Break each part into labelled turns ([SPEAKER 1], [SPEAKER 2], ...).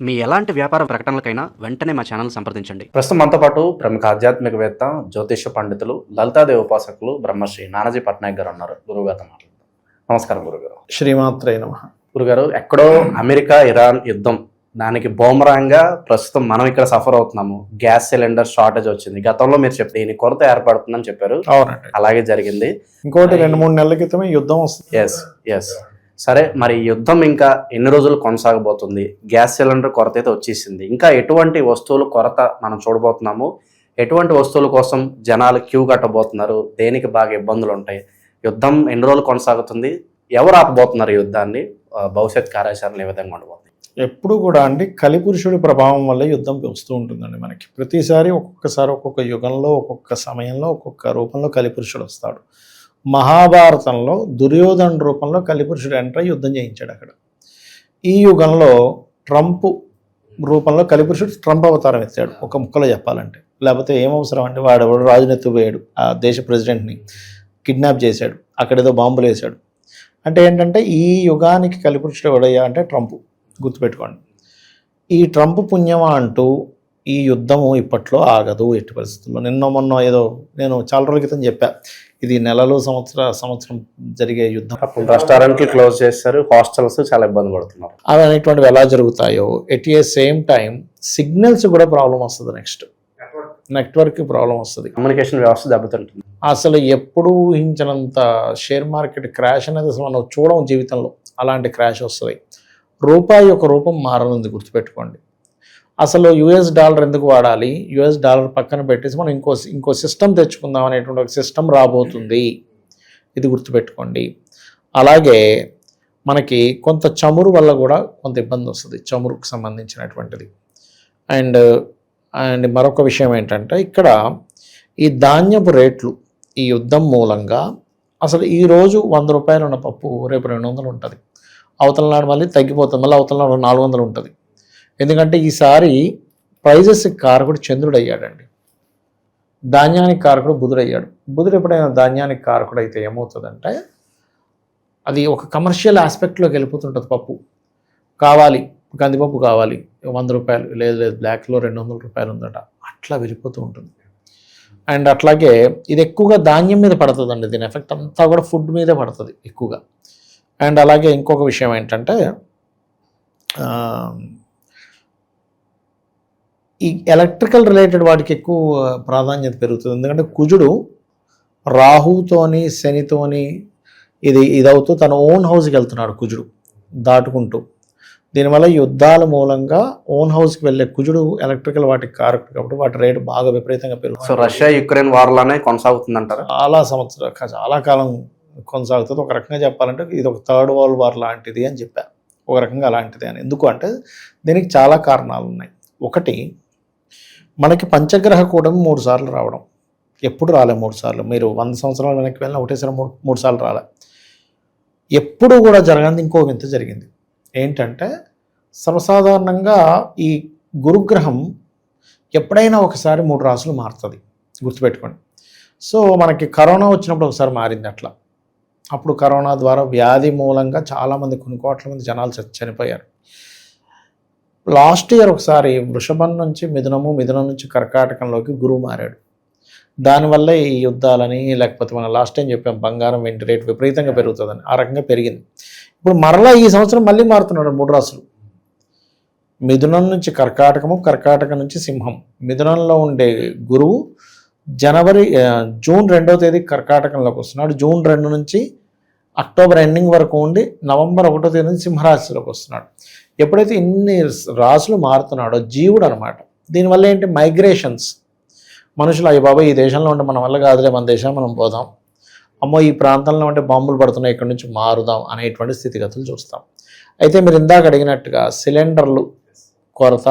[SPEAKER 1] మీ ఎలాంటి వ్యాపార ప్రకటనలకైనా వెంటనే మా ఛానల్ సంప్రదించండి.
[SPEAKER 2] ప్రస్తుతం మనతో పాటు ప్రముఖ ఆధ్యాత్మికవేత్త, జ్యోతిష పండితులు, లలితాదేవి ఉపాసకులు బ్రహ్మశ్రీ నానాజీ పట్నాయక్ గారు ఉన్నారు. గురువుగారితో మాట్లాడదాం. నమస్కారం గురుగారు.
[SPEAKER 3] శ్రీమాత్రే నమః.
[SPEAKER 2] గురుగారు, ఎక్కడో అమెరికా ఇరాన్ యుద్ధం, దానికి బూమరాంగా ప్రస్తుతం మనం ఇక్కడ సఫర్ అవుతున్నాము. గ్యాస్ సిలిండర్ షార్టేజ్ వచ్చింది. గతంలో మీరు చెప్పి దీని కొరత ఏర్పడుతుందని చెప్పారు.
[SPEAKER 3] అవునండి,
[SPEAKER 2] అలాగే జరిగింది.
[SPEAKER 3] ఇంకోటి 2-3 నెలల క్రితమే యుద్ధం వస్తుంది.
[SPEAKER 2] ఎస్. సరే, మరి యుద్ధం ఇంకా ఎన్ని రోజులు కొనసాగబోతుంది? గ్యాస్ సిలిండర్ కొరత అయితే వచ్చేసింది. ఇంకా ఎటువంటి వస్తువుల కొరత మనం చూడబోతున్నాము? ఎటువంటి వస్తువుల కోసం జనాలు క్యూ కట్టబోతున్నారు? దేనికి బాగా ఇబ్బందులు ఉంటాయి? యుద్ధం ఎన్ని రోజులు కొనసాగుతుంది? ఎవరు ఆపబోతున్నారు ఈ యుద్ధాన్ని? భవిష్యత్ కార్యాచరణ ఏ విధంగా ఉండబోతుంది?
[SPEAKER 3] ఎప్పుడు కూడా అండి కలిపురుషుడి ప్రభావం వల్ల యుద్ధం వస్తూ ఉంటుందండి. మనకి ప్రతిసారి ఒక్కొక్కసారి ఒక్కొక్క యుగంలో ఒక్కొక్క సమయంలో ఒక్కొక్క రూపంలో కలిపురుషుడు వస్తాడు. మహాభారతంలో దుర్యోధన రూపంలో కలిపురుషుడు ఎంటర్ అయ్యి యుద్ధం చేయించాడు అక్కడ. ఈ యుగంలో ట్రంప్ రూపంలో కలిపురుషుడు ట్రంప్ అవతారం ఎత్తాడు, ఒక ముక్కలో చెప్పాలంటే. లేకపోతే ఏమవసరం అంటే వాడు రాజునెత్తుపోయాడు, ఆ దేశ ప్రెసిడెంట్ని కిడ్నాప్ చేశాడు, అక్కడేదో బాంబులు వేశాడు. అంటే ఏంటంటే ఈ యుగానికి కలిపురుషుడు ఎవడయ్యా అంటే ట్రంప్. గుర్తుపెట్టుకోండి. ఈ ట్రంప్ పుణ్యమా అంటూ ఈ యుద్ధము ఇప్పట్లో ఆగదు ఎట్టి పరిస్థితుల్లో. మొన్న ఏదో నేను చాలా రోజుల క్రితం చెప్పా, ఇది నెలలు సంవత్సరం జరిగే యుద్ధం.
[SPEAKER 2] అప్పుడు రెస్టారెంట్లు క్లోజ్ చేస్తారు, హాస్టల్స్ చాలా ఇబ్బంది పడుతున్నారు.
[SPEAKER 3] అవి అనేటువంటివి ఎలా జరుగుతాయో at a same time signals కూడా ప్రాబ్లం వస్తుంది. నెట్వర్క్ ప్రాబ్లం వస్తుంది,
[SPEAKER 2] కమ్యూనికేషన్ వ్యవస్థ దెబ్బతింటుంది.
[SPEAKER 3] అసలు ఎప్పుడు ఊహించినంత షేర్ మార్కెట్ క్రాష్ అనేది అసలు మనం చూడడం జీవితంలో. అలాంటి క్రాష్ వస్తుంది. రూపాయి యొక్క రూపం మారనుంది, గుర్తుపెట్టుకోండి. అసలు యుఎస్ డాలర్ ఎందుకు వాడాలి? యుఎస్ డాలర్ పక్కన పెట్టేసి మనం ఇంకో సిస్టమ్ తెచ్చుకుందాం అనేటువంటి ఒక సిస్టమ్ రాబోతుంది. ఇది గుర్తుపెట్టుకోండి. అలాగే మనకి కొంత చమురు వల్ల కూడా కొంత ఇబ్బంది వస్తుంది, చమురుకు సంబంధించినటువంటిది. అండ్ మరొక విషయం ఏంటంటే ఇక్కడ ఈ ధాన్యపు రేట్లు ఈ యుద్ధం మూలంగా అసలు ఈరోజు 100 రూపాయలు ఉన్న పప్పు రేపు 200 ఉంటుంది. అవతల నాడు మళ్ళీ తగ్గిపోతుంది, మళ్ళీ అవతల నాడు 400 ఉంటుంది. ఎందుకంటే ఈసారి ప్రైజెస్ కారకుడు చంద్రుడు అయ్యాడండి, ధాన్యానికి కారకుడు బుధుడు అయ్యాడు. బుధుడు ఎప్పుడైనా ధాన్యానికి కారకుడు అయితే ఏమవుతుందంటే అది ఒక కమర్షియల్ ఆస్పెక్ట్లోకి వెళ్ళిపోతుంటుంది. పప్పు కావాలి, కందిపప్పు కావాలి 100 రూపాయలు, లేదు బ్లాక్లో 200 రూపాయలు ఉందట, అట్లా వెళ్ళిపోతూ ఉంటుంది. అండ్ అట్లాగే ఇది ఎక్కువగా ధాన్యం మీద పడుతుందండి. దీని ఎఫెక్ట్ అంతా కూడా ఫుడ్ మీదే పడుతుంది ఎక్కువగా. అండ్ అలాగే ఇంకొక విషయం ఏంటంటే ఈ ఎలక్ట్రికల్ రిలేటెడ్ వాటికి ఎక్కువ ప్రాధాన్యత పెరుగుతుంది. ఎందుకంటే కుజుడు రాహుతోని శనితోని ఇదవుతూ తన ఓన్ హౌస్కి వెళ్తున్నాడు కుజుడు దాటుకుంటూ. దీనివల్ల యుద్ధాల మూలంగా ఓన్ హౌస్కి వెళ్ళే కుజుడు ఎలక్ట్రికల్ వాటికి కారకుడు కాబట్టి వాటి రేటు బాగా విపరీతంగా పెరుగుతుంది.
[SPEAKER 2] సో రష్యా యుక్రెయిన్ వార్లానే కొనసాగుతుంది అంటారు.
[SPEAKER 3] చాలా కాలం కొనసాగుతుంది. ఒక రకంగా చెప్పాలంటే ఇది ఒక థర్డ్ వరల్డ్ వార్ లాంటిది అని చెప్పా, ఒక రకంగా అలాంటిది అని. ఎందుకు అంటే దీనికి చాలా కారణాలు ఉన్నాయి. ఒకటి, మనకి పంచగ్రహ కూటమి 3 సార్లు రావడం. ఎప్పుడు రాలే 3 సార్లు. మీరు 100 సంవత్సరాల వెనక్కి వెళ్ళినా ఒకటేసారి 3 సార్లు రాలే. ఎప్పుడు కూడా జరగనిది ఇంకో వింత జరిగింది. ఏంటంటే సర్వసాధారణంగా ఈ గురుగ్రహం ఎప్పుడైనా ఒకసారి 3 రాసులు మారుతుంది, గుర్తుపెట్టుకోండి. సో మనకి కరోనా వచ్చినప్పుడు ఒకసారి మారింది అట్లా. అప్పుడు కరోనా ద్వారా వ్యాధి మూలంగా చాలామంది, కొన్ని కోట్ల మంది జనాలు చనిపోయారు. లాస్ట్ ఇయర్ ఒకసారి వృషభం నుంచి మిథునం నుంచి కర్కాటకంలోకి గురువు మారాడు. దానివల్ల ఈ యుద్ధాలని, లేకపోతే మనం లాస్ట్ టైం చెప్పాం బంగారం వెండి రేటు విపరీతంగా పెరుగుతుందని, ఆ రకంగా పెరిగింది. ఇప్పుడు మరలా ఈ సంవత్సరం మళ్ళీ మారుతున్నాడు 3 రాసులు. మిథునం నుంచి కర్కాటకం నుంచి సింహం. మిథునంలో ఉండే గురువు జూన్ 2వ తేదీ కర్కాటకంలోకి వస్తున్నాడు. జూన్ 2 నుంచి అక్టోబర్ ఎండింగ్ వరకు ఉండి నవంబర్ 1వ తేదీ నుంచి సింహరాశిలోకి వస్తున్నాడు. ఎప్పుడైతే ఇన్ని రాశులు మారుతున్నాడో జీవుడు అనమాట. దీనివల్ల ఏంటి, మైగ్రేషన్స్. మనుషులు అయ్యి బాబా ఈ దేశంలో ఉంటే మన వల్ల కాదులే, మన దేశం మనం పోదాం, అమ్మో ఈ ప్రాంతంలో ఉంటే బాంబులు పడుతున్నాయి, ఇక్కడి నుంచి మారుదాం అనేటువంటి స్థితిగతులు చూస్తాం. అయితే మీరు ఇందాక అడిగినట్టుగా సిలిండర్లు కొరత,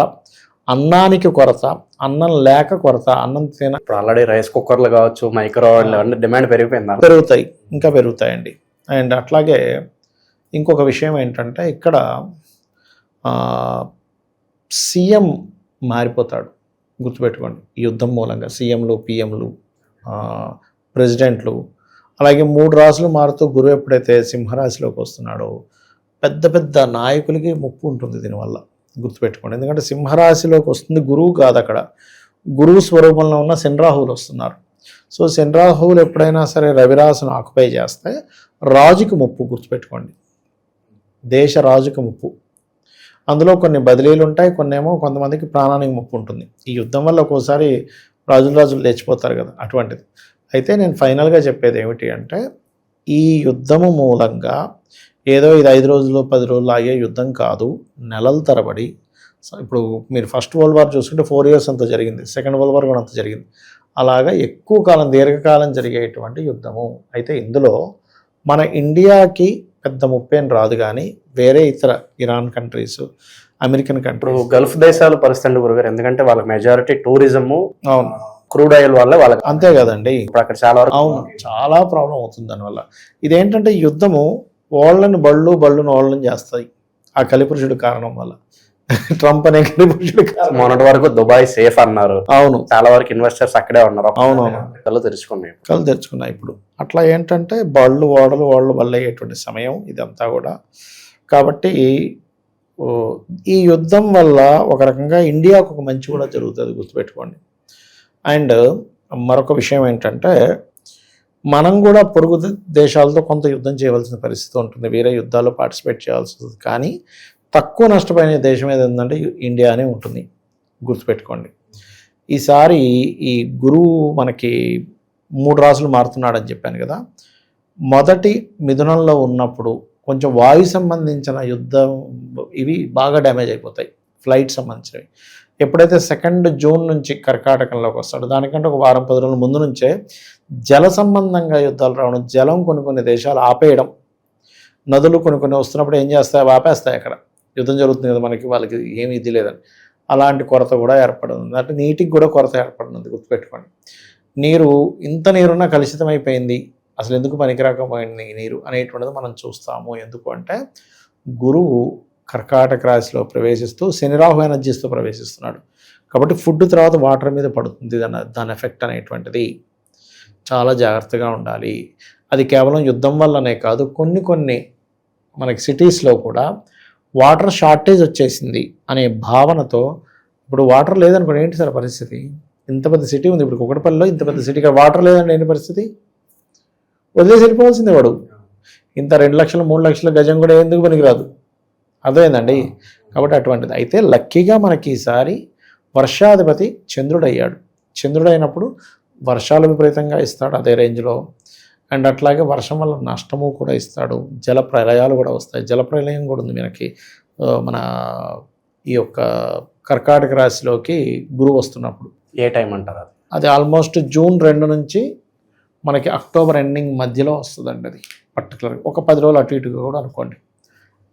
[SPEAKER 3] అన్నానికి కొరత, అన్నం లేక కొరత, అన్నం
[SPEAKER 2] ఇప్పుడు ఆల్రెడీ రైస్ కుక్కర్లు కావచ్చు, మైక్రో ఓవెన్లు డిమాండ్
[SPEAKER 3] పెరుగుతాయి, ఇంకా పెరుగుతాయండి. అండ్ అట్లాగే ఇంకొక విషయం ఏంటంటే ఇక్కడ సీఎం మారిపోతాడు, గుర్తుపెట్టుకోండి. ఈ యుద్ధం మూలంగా సీఎంలు, పిఎంలు, ప్రెసిడెంట్లు, అలాగే 3 రాశులు మారుతూ గురువు ఎప్పుడైతే సింహరాశిలోకి వస్తున్నాడో పెద్ద పెద్ద నాయకులకి ముప్పు ఉంటుంది దీనివల్ల. గుర్తుపెట్టుకోండి. ఎందుకంటే సింహరాశిలోకి వస్తుంది గురువు కాదు, అక్కడ గురువు స్వరూపంలో ఉన్న శని రాహువులు వస్తున్నారు. సో శని రాహువులు ఎప్పుడైనా సరే రవిరాశిని ఆక్యుపై చేస్తే రాజుకి ముప్పు, గుర్తుపెట్టుకోండి. దేశ రాజుకి ముప్పు. అందులో కొన్ని బదిలీలు ఉంటాయి, కొన్నేమో కొంతమందికి ప్రాణానికి ముప్పు ఉంటుంది. ఈ యుద్ధం వల్ల ఒక్కోసారి రాజులు లేచిపోతారు కదా, అటువంటిది. అయితే నేను ఫైనల్గా చెప్పేది ఏమిటి అంటే, ఈ యుద్ధము మూలంగా ఏదో ఇది 5 రోజులు 10 రోజులు ఆగే యుద్ధం కాదు, నెలల తరబడి. ఇప్పుడు మీరు ఫస్ట్ వరల్డ్ వార్ చూసుకుంటే 4 years అంత జరిగింది, సెకండ్ వరల్డ్ వార్ కూడా అంత జరిగింది. అలాగా ఎక్కువ కాలం, దీర్ఘకాలం జరిగేటువంటి యుద్ధము. అయితే ఇందులో మన ఇండియాకి పెద్ద ముప్పేం రాదు, కానీ వేరే ఇతర ఇరాన్ కంట్రీస్, అమెరికన్
[SPEAKER 2] ఇప్పుడు
[SPEAKER 3] కంట్రీస్,
[SPEAKER 2] గల్ఫ్ దేశాలు పరిస్థితి గురుగారు, ఎందుకంటే వాళ్ళకి మెజారిటీ టూరిజము,
[SPEAKER 3] అవును
[SPEAKER 2] క్రూడ్ ఆయిల్ వల్ల వాళ్ళకి
[SPEAKER 3] అంతే కదండి.
[SPEAKER 2] ఇప్పుడు అక్కడ చాలా వరకు
[SPEAKER 3] అవును, చాలా ప్రాబ్లం అవుతుంది దానివల్ల. ఇదేంటంటే యుద్ధము వాళ్ళని బళ్ళును వాళ్ళని చేస్తాయి, ఆ కలిపురుషుడి కారణం వల్ల. ట్రంప్ అనే కలిపురుషుడి కారణం.
[SPEAKER 2] మొన్నటి వరకు దుబాయ్ సేఫ్ అన్నారు,
[SPEAKER 3] అవును
[SPEAKER 2] చాలా వరకు ఇన్వెస్టర్స్ అక్కడే ఉన్నారు.
[SPEAKER 3] అవునవును.
[SPEAKER 2] కళ్ళు తెరుచుకున్నాయి.
[SPEAKER 3] కళ్ళు తెరుచుకున్నాయి. ఇప్పుడు అట్లా ఏంటంటే వాళ్ళు వల్ల అయ్యేటువంటి సమయం ఇదంతా కూడా. కాబట్టి ఈ యుద్ధం వల్ల ఒక రకంగా ఇండియాకు ఒక మంచి కూడా జరుగుతుంది, గుర్తుపెట్టుకోండి. అండ్ మరొక విషయం ఏంటంటే, మనం కూడా పొరుగు దేశాలతో కొంత యుద్ధం చేయవలసిన పరిస్థితి ఉంటుంది, వేరే యుద్ధాల్లో పార్టిసిపేట్ చేయాల్సి ఉంటుంది. కానీ తక్కువ నష్టపోయిన దేశం ఏదంటే ఇండియానే ఉంటుంది, గుర్తుపెట్టుకోండి. ఈసారి ఈ గురువు మనకి 3 రాసులు మారుతున్నాడని చెప్పాను కదా. మొదటి మిథునంలో ఉన్నప్పుడు కొంచెం వాయు సంబంధించిన యుద్ధం ఇవి బాగా డ్యామేజ్ అయిపోతాయి, ఫ్లైట్ సంబంధించినవి. ఎప్పుడైతే 2 జూన్ నుంచి కర్కాటకంలోకి వస్తాడో దానికంటే ఒక వారం 10 రోజుల ముందు నుంచే జల సంబంధంగా యుద్ధాలు రావడం, జలం కొన్ని దేశాలు ఆపేయడం, నదులు కొన్ని వస్తున్నప్పుడు ఏం చేస్తాయి, ఆపేస్తాయి. అక్కడ యుద్ధం జరుగుతుంది కదా, వాళ్ళకి ఏమీ ఇది లేదని అలాంటి కొరత కూడా ఏర్పడుతుంది. అంటే నీటికి కూడా కొరత ఏర్పడుతుంది, గుర్తుపెట్టుకోండి. ఇంత నీరున్నా కలుషితం అయిపోయింది, అసలు ఎందుకు పనికిరాకపోయింది ఈ నీరు అనేటువంటిది మనం చూస్తాము. ఎందుకు అంటే గురువు కర్కాటక రాశిలో ప్రవేశిస్తూ శని రాహు ఎనర్జీస్తో ప్రవేశిస్తున్నాడు. కాబట్టి ఫుడ్ తర్వాత వాటర్ మీద పడుతుంది దాని ఎఫెక్ట్ అనేటువంటిది. చాలా జాగ్రత్తగా ఉండాలి. అది కేవలం యుద్ధం వల్లనే కాదు, కొన్ని మనకి సిటీస్లో కూడా వాటర్ షార్టేజ్ వచ్చేసింది అనే భావనతో, ఇప్పుడు వాటర్ లేదనుకోండి ఏంటి సార్ పరిస్థితి? ఇంత పెద్ద సిటీ ఉంది, ఇప్పుడు కుకటపల్లిలో ఇంత పెద్ద సిటీగా వాటర్ లేదండి, ఏంటి పరిస్థితి? వదిలేసి వెళ్ళిపోవాల్సిందే వాడు. ఇంత 2 లక్షలు 3 లక్షల గజం కూడా ఎందుకు పనికిరాదు, అర్థమైందండి. కాబట్టి అటువంటిది. అయితే లక్కీగా మనకి ఈసారి వర్షాధిపతి చంద్రుడు అయ్యాడు. చంద్రుడు అయినప్పుడు వర్షాలు విపరీతంగా ఇస్తాడు అదే రేంజ్లో. అండ్ అట్లాగే వర్షం వల్ల నష్టము కూడా ఇస్తాడు, జల ప్రళయాలు కూడా వస్తాయి. జల ప్రళయం కూడా ఉంది మనకి. మన ఈ యొక్క కర్కాటక రాశిలోకి గురువు వస్తున్నప్పుడు
[SPEAKER 2] ఏ టైం అంటారు అది?
[SPEAKER 3] అది ఆల్మోస్ట్ జూన్ 2 నుంచి మనకి అక్టోబర్ ఎండింగ్ మధ్యలో వస్తుందండి. అది పర్టికులర్గా ఒక 10 రోజులు అటు ఇటుగా కూడా అనుకోండి,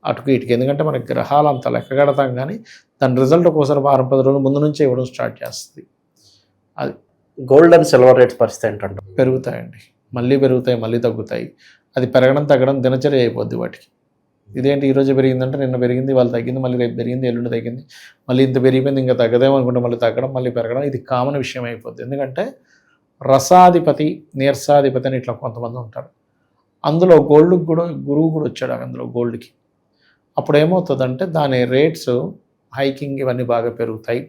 [SPEAKER 3] అటుకు ఇటుకి. ఎందుకంటే మనకి గ్రహాలు అంతా లెక్క కడతాం, కానీ దాని రిజల్ట్ ఒక్కోసారి వారం 10 రోజుల ముందు నుంచే ఇవ్వడం స్టార్ట్ చేస్తుంది. అది
[SPEAKER 2] గోల్డ్ అండ్ సిల్వర్ రేట్స్ పరిస్థితి ఏంటంటే
[SPEAKER 3] పెరుగుతాయండి, మళ్ళీ పెరుగుతాయి, మళ్ళీ తగ్గుతాయి. అది పెరగడం తగ్గడం దినచర్య అయిపోద్ది వాటికి. ఇదేంటి ఈరోజు పెరిగిందంటే నిన్న పెరిగింది, వాళ్ళు తగ్గింది, మళ్ళీ రేపు పెరిగింది, ఎల్లుండి తగ్గింది, మళ్ళీ ఇంత పెరిగిపోయింది, ఇంకా తగ్గదేమో అనుకుంటే మళ్ళీ తగ్గడం, మళ్ళీ పెరగడం. ఇది కామన్ విషయం అయిపోద్ది. ఎందుకంటే రసాధిపతి, నీరసాధిపతి అని ఇట్లా కొంతమంది ఉంటారు. అందులో గోల్డ్కి కూడా గురువు కూడా వచ్చాడు అందులో గోల్డ్కి. అప్పుడు ఏమవుతుందంటే దాని రేట్స్ హైకింగ్ ఇవన్నీ బాగా పెరుగుతాయి.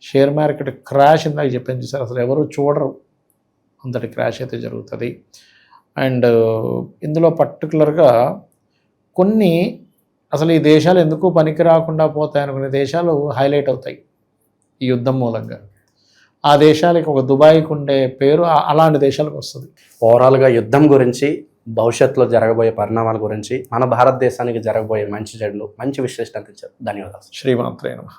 [SPEAKER 3] షేర్ మార్కెట్ క్రాష్ ఇందాక చెప్పాను చూసారు, అసలు ఎవరు చూడరు, అంతటి క్రాష్ అయితే జరుగుతుంది. అండ్ ఇందులో పర్టికులర్గా కొన్ని అసలు ఈ దేశాలు ఎందుకు పనికి రాకుండా పోతాయి అనుకునే దేశాలు హైలైట్ అవుతాయి ఈ యుద్ధం మూలంగా. ఆ దేశాలకి ఒక దుబాయ్కి ఉండే పేరు అలాంటి దేశాలకు వస్తుంది.
[SPEAKER 2] ఓవరాల్గా యుద్ధం గురించి, భవిష్యత్తులో జరగబోయే పరిణామాల గురించి, మన భారతదేశానికి జరగబోయే మంచి చెడులు మంచి విశ్లేషణ అందించారు. ధన్యవాదాలు.
[SPEAKER 3] శ్రీమాత్రే నమః.